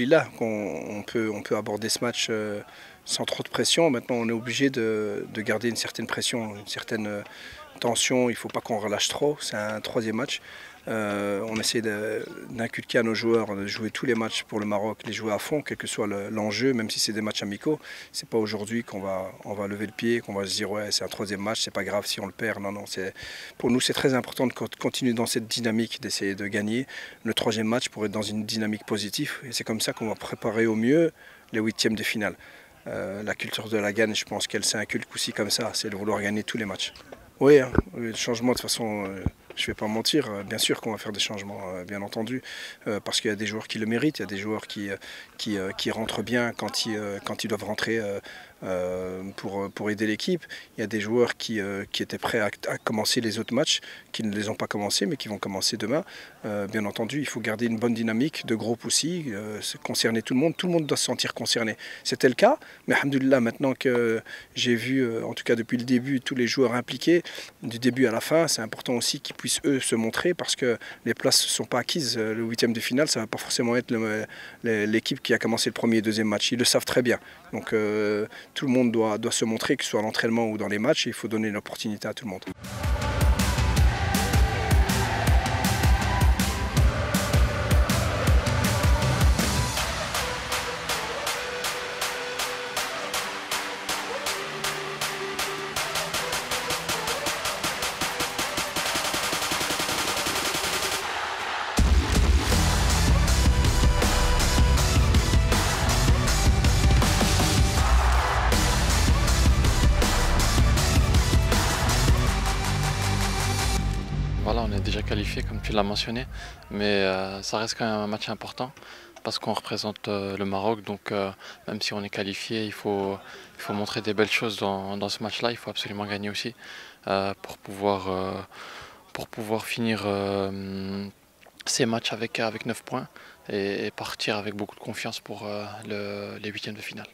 alhamdoulilah, on peut aborder ce match sans trop de pression. Maintenant, on est obligé de garder une certaine pression, une certaine tension. Il ne faut pas qu'on relâche trop. C'est un troisième match. On essaie d'inculquer à nos joueurs de jouer tous les matchs pour le Maroc, les jouer à fond, quel que soit l'enjeu, même si c'est des matchs amicaux. C'est pas aujourd'hui on va lever le pied, qu'on va se dire ouais c'est un troisième match, c'est pas grave si on le perd. Non, non, pour nous c'est très important de continuer dans cette dynamique, d'essayer de gagner le troisième match pour être dans une dynamique positive. Et c'est comme ça qu'on va préparer au mieux les huitièmes de finale. La culture de la gagne, je pense qu'elle s'inculque aussi comme ça, c'est de vouloir gagner tous les matchs. Oui, hein, le changement de toute façon. Je ne vais pas mentir, bien sûr qu'on va faire des changements, bien entendu, parce qu'il y a des joueurs qui le méritent, il y a des joueurs qui rentrent bien quand ils doivent rentrer pour aider l'équipe. Il y a des joueurs qui étaient prêts à commencer les autres matchs, qui ne les ont pas commencés, mais qui vont commencer demain. Bien entendu, il faut garder une bonne dynamique de groupe aussi, concerner tout le monde doit se sentir concerné. C'était le cas, mais alhamdoulilah, maintenant que j'ai vu, en tout cas depuis le début, tous les joueurs impliqués, du début à la fin, c'est important aussi qu'ils puissent eux se montrer parce que les places ne sont pas acquises. Le huitième de finale, ça ne va pas forcément être l'équipe qui a commencé le premier et deuxième match. Ils le savent très bien. Donc tout le monde doit se montrer, que ce soit à l'entraînement ou dans les matchs, et il faut donner l'opportunité à tout le monde. Voilà, on est déjà qualifié comme tu l'as mentionné, mais ça reste quand même un match important parce qu'on représente le Maroc, donc même si on est qualifié, il faut montrer des belles choses dans ce match-là, il faut absolument gagner aussi pour pouvoir finir ces matchs avec 9 points et partir avec beaucoup de confiance pour les huitièmes de finale.